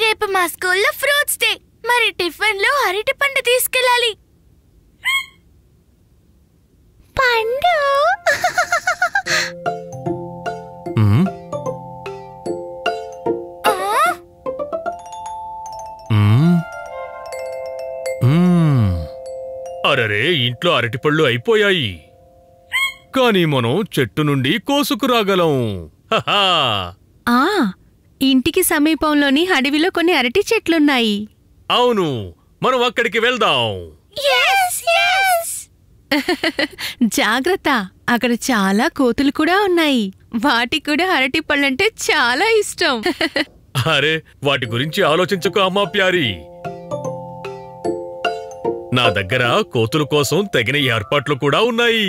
రేపు మా స్కూల్లో ఫ్రూట్స్ డే. మరి టిఫిన్ లో అరటి పండు తీసుకెళ్ళాలి. పండు అరరే, ఇంట్లో అరటిపళ్ళు అయిపోయాయి. కానీ మనం చెట్టు నుండి కోసుకురాగలం. ఇంటికి సమీపంలోని అడవిలో కొన్ని అరటి చెట్లున్నాయి. అవును, మనం అక్కడికి వెళ్దాం. జాగ్రత్త, అక్కడ చాలా కోతులు కూడా ఉన్నాయి. వాటికి కూడా అరటి పళ్ళంటే చాలా ఇష్టం. అరే, వాటి గురించి ఆలోచించకు అమ్మా ప్యారీ. నా దగ్గర కోతుల కోసం తగిన ఏర్పాట్లు కూడా ఉన్నాయి.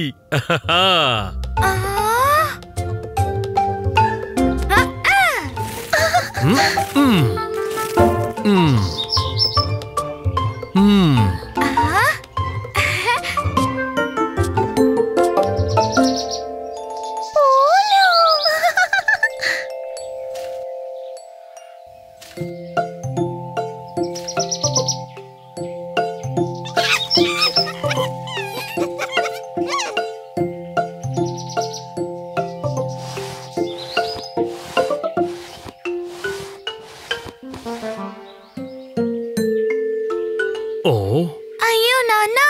అయ్యో నాన్న,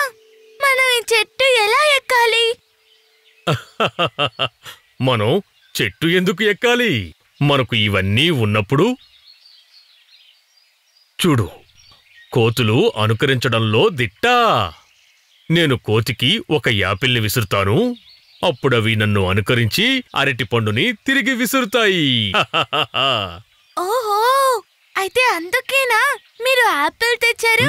మనం ఈ చెట్టు ఎలా ఎక్కాలి? మనం చెట్టు ఎందుకు ఎక్కాలి? మనకు ఇవన్నీ ఉన్నప్పుడు చూడు, కోతులు అనుకరించడంలో దిట్టా. నేను కోతికి ఒక యాపిల్ని విసురుతాను, అప్పుడవి నన్ను అనుకరించి అరటి పండుని తిరిగి విసురుతాయి. ఓహో, అయితే అందుకేనా మీరు యాపిల్ తెచ్చారు?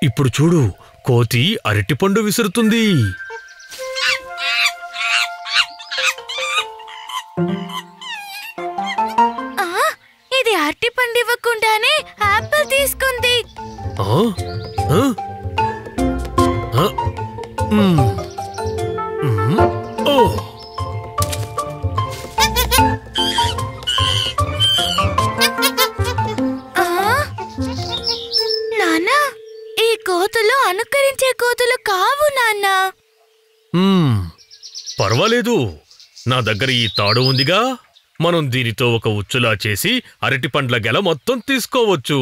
ఇప్పుడు చూడు, కోతి అరటిపండు విసురుతుంది. ఇది అరటిపండు ఇవ్వకుండానే యాపిల్ తీసుకుంది. నాన్నా, ఈ కోతులు అనుకరించే కోతులు కావు నాన్నా. పర్వాలేదు, నా దగ్గర ఈ తాడు ఉందిగా. మనం దీనితో ఒక ఉచ్చులా చేసి అరటి పండ్ల గెల మొత్తం తీసుకోవచ్చు.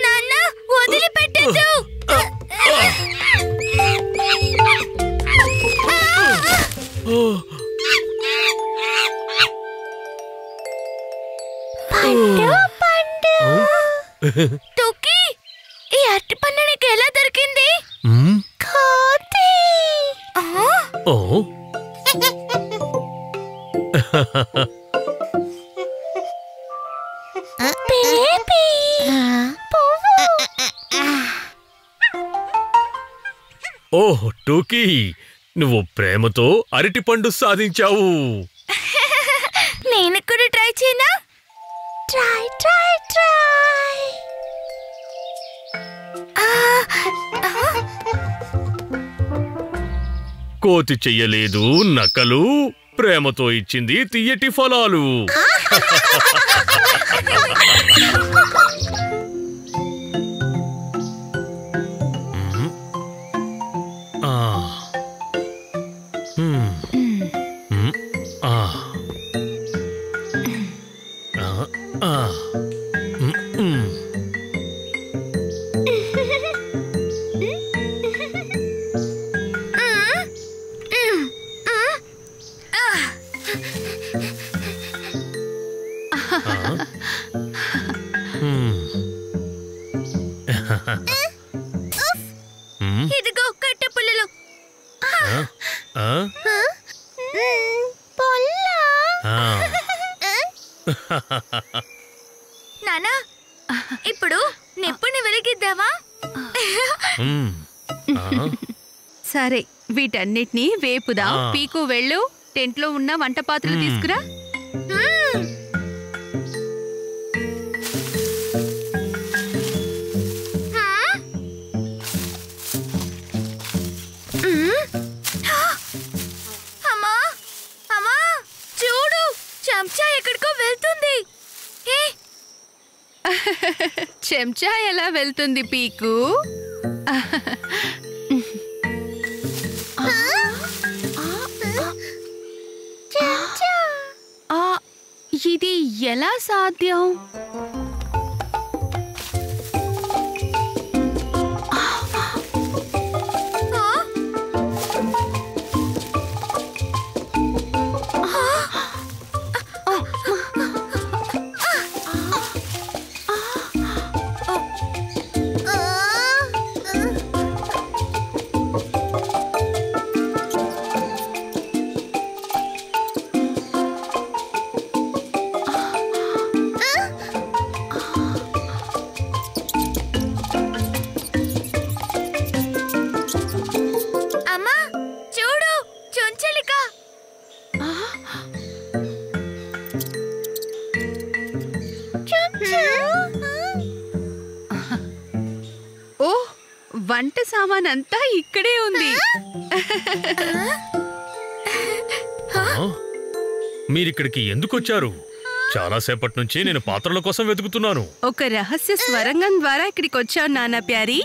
నాన్న, వదిలిపెట్టద్దు. టుకీ, ఈ అరటి పండు నీకు ఎలా దొరికింది? కోతి. ఓహ్ టూకీ, నువ్వు ప్రేమతో అరటిపండు సాధించావు. నేను కూడా ట్రై చేయనా? Try try try. కోతి చెయ్యలేదు నకలు, ప్రేమతో ఇచ్చింది తియ్యటి ఫలాలు. నానా ఇప్పుడు నిప్పుని వెలిగిద్దామా? మ్మ్. ఆ, సరే, వీటన్నిటినీ వేపుదాం. ఆ. పీకు వెళ్ళు, టెంట్లో ఉన్న వంట పాత్రలు తీసుకురా. అమ్మా అమ్మా చూడు, చెంచా ఎక్కడికో వెళ్తుంది. ఏ చెంచా ఎలా వెళ్తుంది పీకు? ఆ, ఇది ఎలా సాధ్యం? అమ్మా చూడు, చుంచలిక. ఓ, వంట సామాన్ అంతా ఇక్కడే ఉంది. ఆ? మీరిక్కడికి ఎందుకొచ్చారు? చాలాసేపటి నుంచి నేను పాత్రల కోసం వెతుకుతున్నాను. ఒక రహస్య స్వరంగం ద్వారా ఇక్కడికి వచ్చావు నాన్న ప్యారీ.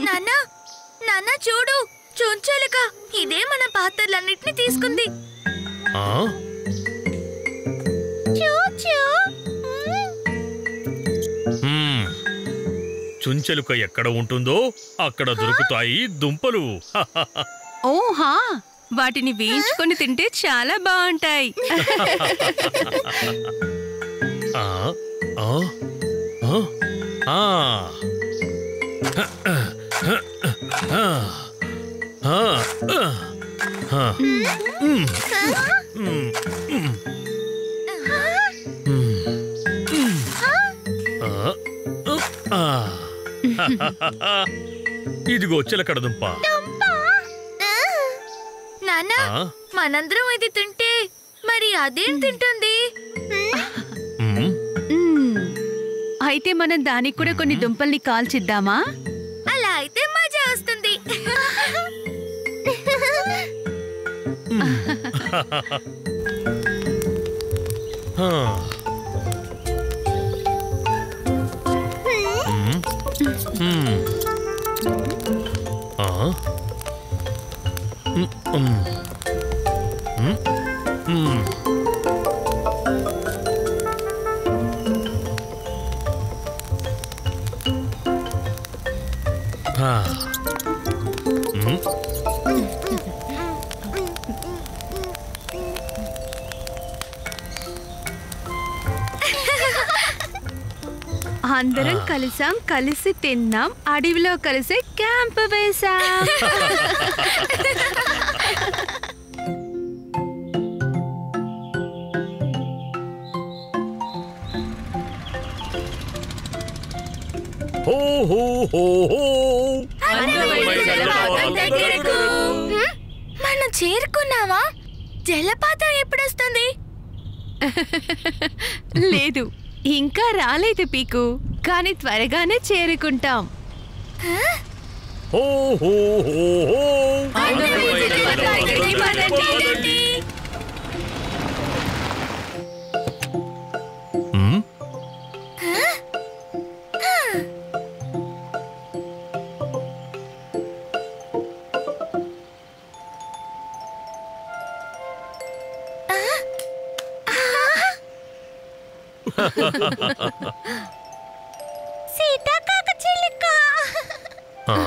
నాన్నా నాన్నా చూడు, చుంచలిక ఇదే మన పాత్రలన్నిటిని తీసుకుంది. ఆ? మ్మ్. చుంచెలుక ఎక్కడ ఉంటుందో అక్కడ దొరుకుతాయి దుంపలు. ఓహా, వాటిని వేయించుకొని తింటే చాలా బాగుంటాయి. ఆ? ఆ? ఆ? ఆ. ఆ. ఆ. ఆ. మ్మ్. మ్మ్. మ్మ్. ఆ. ఇదిగో చిలకడ దుంప. నాన్నా ఆ? మనందరం ఇది తింటే మరి అదేం తింటుంది? మ్మ్. అయితే మనం దానికి కూడా కొన్ని దుంపల్ని కాల్చిద్దామా? అలా అయితే మజా వస్తుంది. ఆ. మ్మ్. మ్మ్. ఆ? మ్మ్. మ్మ్. మ్మ్. మ్మ్. ఆ. మ్మ్. అందరం కలిసాం, కలిసి తిన్నాం, అడవిలో కలిసి క్యాంప్ వేసాం. హో హో హో హో. మనం చేరుకున్నావా? జలపాతం ఎప్పుడొస్తుంది? లేదు, ఇంకా రాలేదు పీకు, కానీ త్వరగానే చేరుకుంటాం. హో హో హో హో. మ్మ్. సీతాకోకచిలుక. ఆ?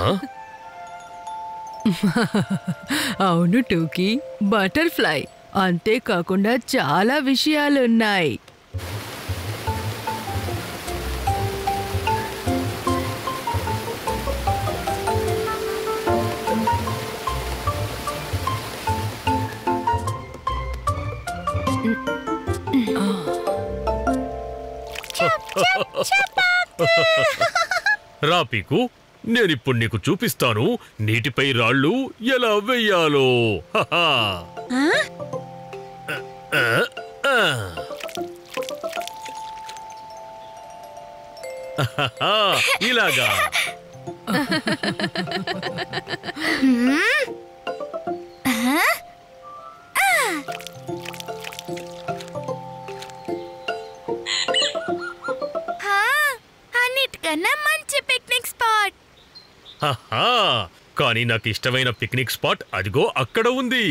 అవును టూకీ, బటర్ఫ్లై. అంతేకాకుండా చాలా విషయాలున్నాయి. రా పీకు, నేనిప్పుడు నీకు చూపిస్తాను నీటిపై రాళ్ళు ఎలా వెయ్యాలో. హహా. ఇలాగా. అన్నిటికన్నా మంచి పిక్నిక్ స్పాట్. కానీ నాకు ఇష్టమైన పిక్నిక్ స్పాట్ అదిగో అక్కడ ఉంది.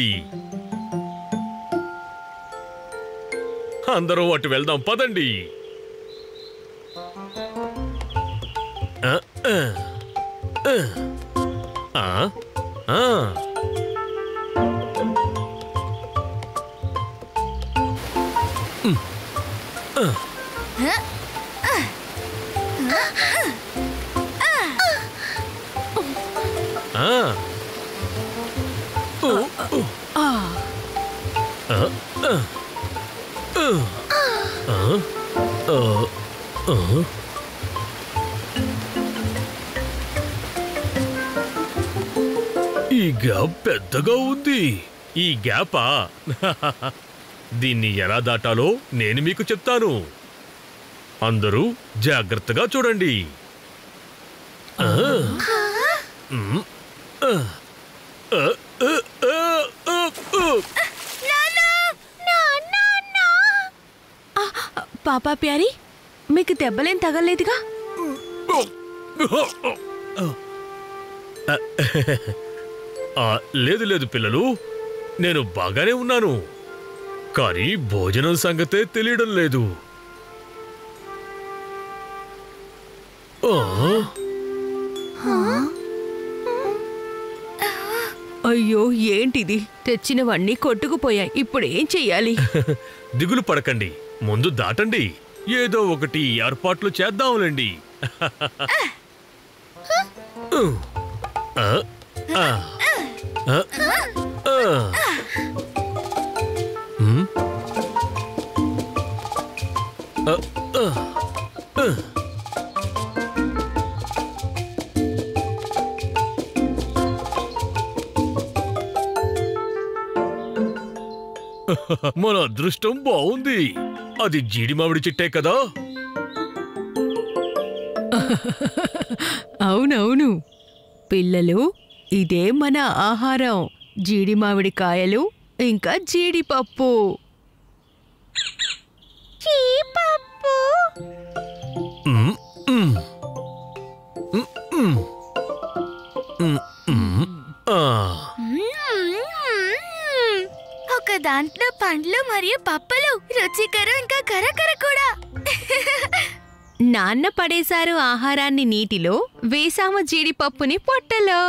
అందరూ అటు వెళ్దాం పదండి. ఈ గ్యాప్ పెద్దగా ఉంది. ఈ గ్యాపా? దీన్ని ఎలా దాటాలో నేను మీకు చెప్తాను. అందరూ జాగ్రత్తగా చూడండి. పాపా ప్యారీ, మీకు దెబ్బలేం తగలేదుగా? లేదు లేదు పిల్లలు, నేను బాగానే ఉన్నాను. కానీ భోజనం సంగతే తెలియడం లేదు. అయ్యో, ఏంటిది? తెచ్చినవన్నీ కొట్టుకుపోయాయి. ఇప్పుడు ఏం చెయ్యాలి? దిగులు పడకండి, ముందు దాటండి. ఏదో ఒకటి ఏర్పాట్లు చేద్దాంలేండి. మన అదృష్టం బాగుంది. అది జీడి మామిడి చెట్టే కదా? అవునవును పిల్లలు, ఇదే మన ఆహారం. జీడి మామిడి కాయలు ఇంకా జీడిపప్పు. ఒక దాంట్లో పండ్లు మరియు పప్పులు, రుచికరం ఇంకా కరకర కూడా. నాన్న పడేశారు ఆహారాన్ని నీటిలో, వేసాము జీడిపప్పుని పొట్టలో.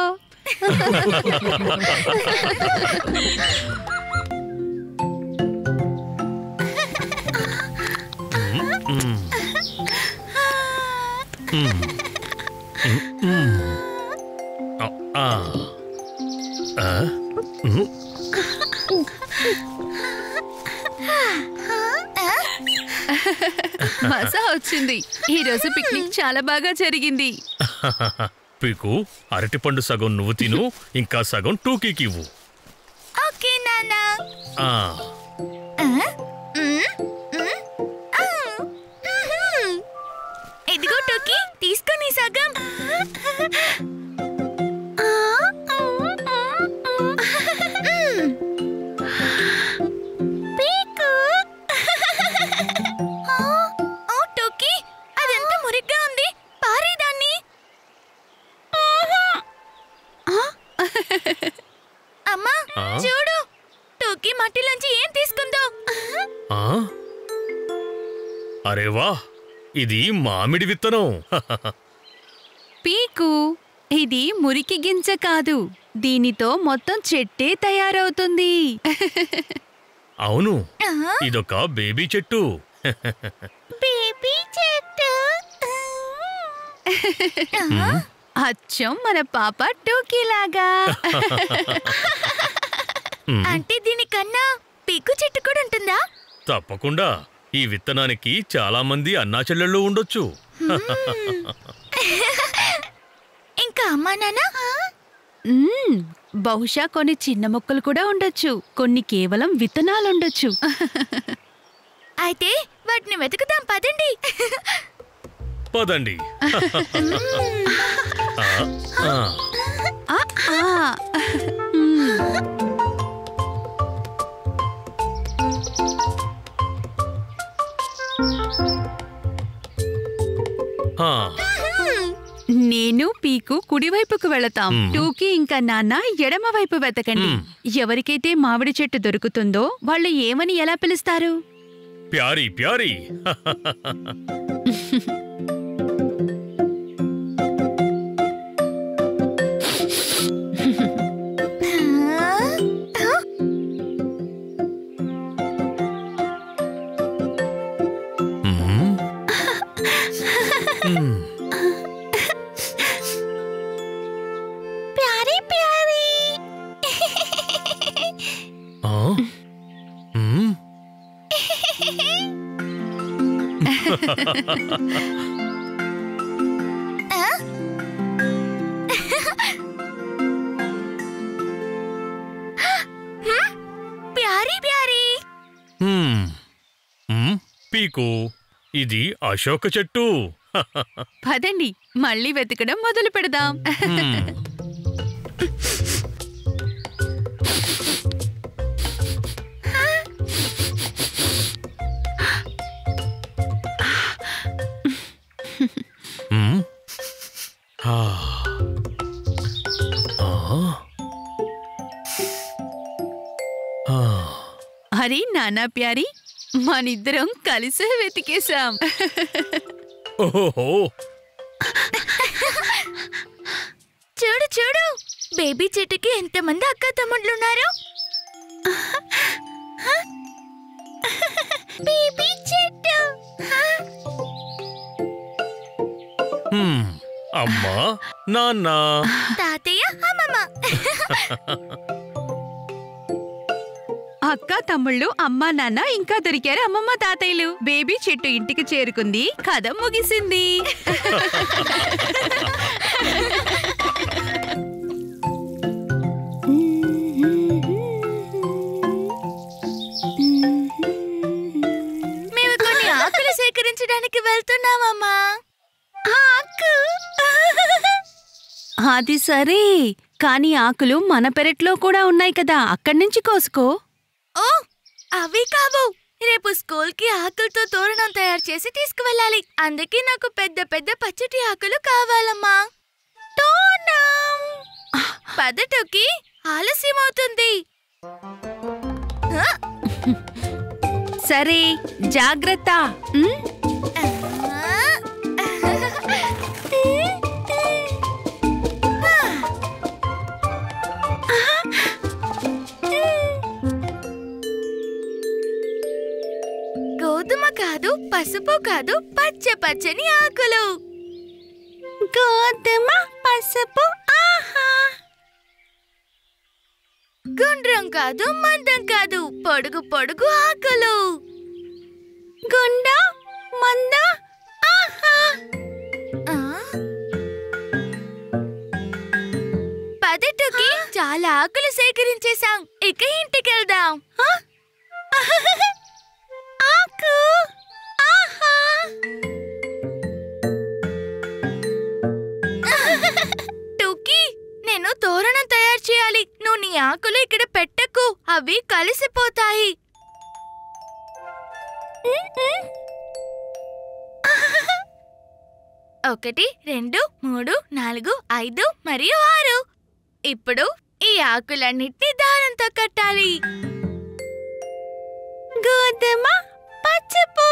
మజా వచ్చింది. ఈ రోజు పిక్నిక్ చాలా బాగా జరిగింది. పీకు, అరటిపండు సగం నువ్వు తిను, ఇంకా సగం టూకీకి ఇవ్వు. ఓకే నాన్నా. ఇదిగో టోకీ, తీసుకొని సగం. చూడు, టోకీ మట్టిలోంచి ఏం తీసుకుందో. అరే వా, ఇది మామిడి విత్తనం. పీకు, ఇది మురికి గింజ కాదు. దీనితో మొత్తం చెట్టే తయారవుతుంది. అవును, ఇదొక బేబీ చెట్టు. బేబీ చెట్టు. అచ్చం మన పాప టోకీలాగా. అంటే దీనికన్నా పీకు చెట్టు కూడా ఉంటుందా? తప్పకుండా. ఈ విత్తనానికి చాలా మంది అన్నాచెల్లెళ్ళు ఉండొచ్చు. ఇంకా అమ్మా నాన్న బహుశా కొన్ని చిన్న మొక్కలు కూడా ఉండొచ్చు, కొన్ని కేవలం విత్తనాలుండొచ్చు. అయితే వాటిని వెతుకుదాం పదండి. పదండి. నేను పీకు కుడివైపుకు వెళతాం, టూకి ఇంకా నాన్న ఎడమ వైపు వెతకండి. ఎవరికైతే మామిడి చెట్టు దొరుకుతుందో వాళ్ళు ఏమని ఎలా పిలుస్తారు? ప్యారీ ప్యారీ. ప్యారీ ప్యారీ. ప్యారీ ప్యారీ. పీకు, ఇది అశోక చెట్టు. పదండి మళ్ళీ వెతకడం మొదలు పెడదాం. అరే నానా ప్యారీ, మనిద్దరం కలిసే వెతికేశాం. ఓహో, చూడు చూడు, బేబీ చెట్టుకి ఎంతమంది అక్క తమ్ముళ్ళున్నారు. బేబీ చెట్టు. అమ్మా నాన్న తాతయ్య అమ్మమ్మ. అక్క తమ్ముళ్ళు, అమ్మా నాన్న ఇంకా దొరికారు అమ్మమ్మ తాతయ్యలు. బేబీ చెట్టు ఇంటికి చేరుకుంది, కథ ముగిసింది. మేము కొన్ని ఆకులు సేకరించడానికి వెళ్తున్నామమ్మా. అది సరే, కానీ ఆకులు మన పెరట్లో కూడా ఉన్నాయి కదా, అక్కడి నుంచి కోసుకో. ఓ, అవి కావు. రేపు స్కూల్కి ఆకులతో తోరణం తయారు చేసి తీసుకువెళ్ళాలి. అందుకే నాకు పెద్ద పెద్ద పచ్చటి ఆకులు కావాలమ్మా. తోరణం. పదటకి ఆలస్యం అవుతుంది. సరే, జాగ్రత్త. గోధుమ కాదు, పసుపు కాదు, పచ్చ పచ్చని ఆకులు. గోధుమ, పసుపు, ఆహా. గుండ్రం కాదు, మందం కాదు, పొడుగు పొడుగు ఆకులు. గుండ, మంద, ఆహా. పదటుకి చాలా ఆకులు సేకరించేశాం. ఇక ఇంటికెళ్దాం. ఆకు, ఆహా. టూకీ, నేను తోరణం తయారు చేయాలి. నువ్వు నీ ఆకులు ఇక్కడ పెట్టకు, అవి కలిసిపోతాయి. ఒకటి, 2, 3, 4, 5 మరియు 6. ఇప్పుడు ఈ ఆకులన్నిటినీ దారంతో కట్టాలి. గోధుమ, పసుపు.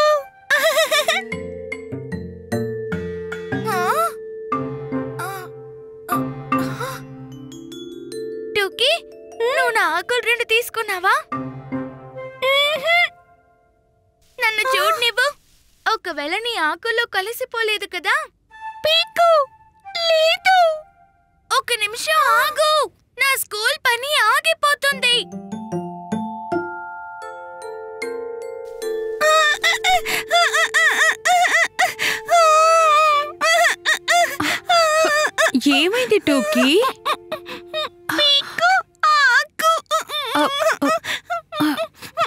టూకీ, నువ్వు నా ఆకులు 2 తీసుకున్నావా? నన్ను చూడనివ్వు. ఒకవేళ నీ ఆకుల్లో కలిసిపోలేదు కదా? పీకు, లేదు. ఒక నిమిషం ఆగు, నా స్కూల్ పని ఆగిపోతుంది. ఏమైంది టూకీ?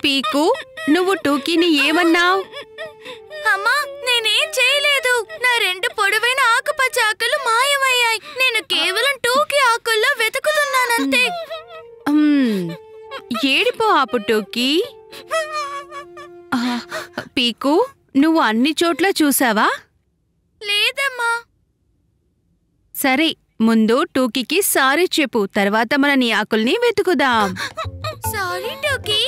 పీకు, నువ్వు టూకీని ఏమన్నావు? అమ్మా, నేనేం చేయలేదు. నా 2 పొడవైన ఆకుపచ్చ ఆకులు మాయమయ్యాయి. నేను కేవలం టూకీ ఆకుల్లో వెతుకుతున్నానంతే. ఏడిపో ఆపు టూకీ. పీకు, నువ్వు అన్ని చోట్ల చూసావా? లేదమ్మా. సరే, ముందు టూకీకి సారీ చెప్పు, తర్వాత మన నీ ఆకుల్ని వెతుకుదాం. సారీ టూకీ.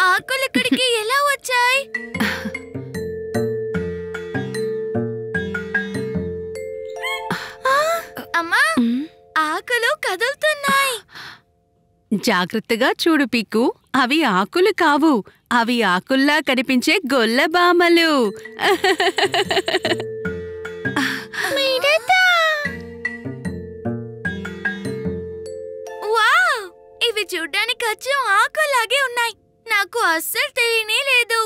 ఆకులు ఇక్కడికి ఎలా వచ్చాయి? అమ్మా, ఆకులు కదులుతున్నాయి. జాగ్రత్తగా చూడు పీకు, అవి ఆకులు కావు, అవి ఆకుల్లా కనిపించే గొల్లబామలు. వావ్, ఇవి చూడ్డానికి అచ్చం ఆకులాగే ఉన్నాయి. నాకు అస్సలు తెలియనే లేదు.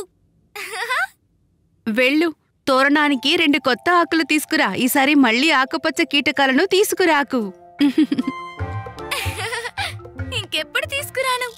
వెళ్ళు, తోరణానికి 2 కొత్త ఆకులు తీసుకురా. ఈసారి మళ్ళీ ఆకుపచ్చ కీటకాలను తీసుకురాకు. ఇంకెప్పుడు తీసుకురాను.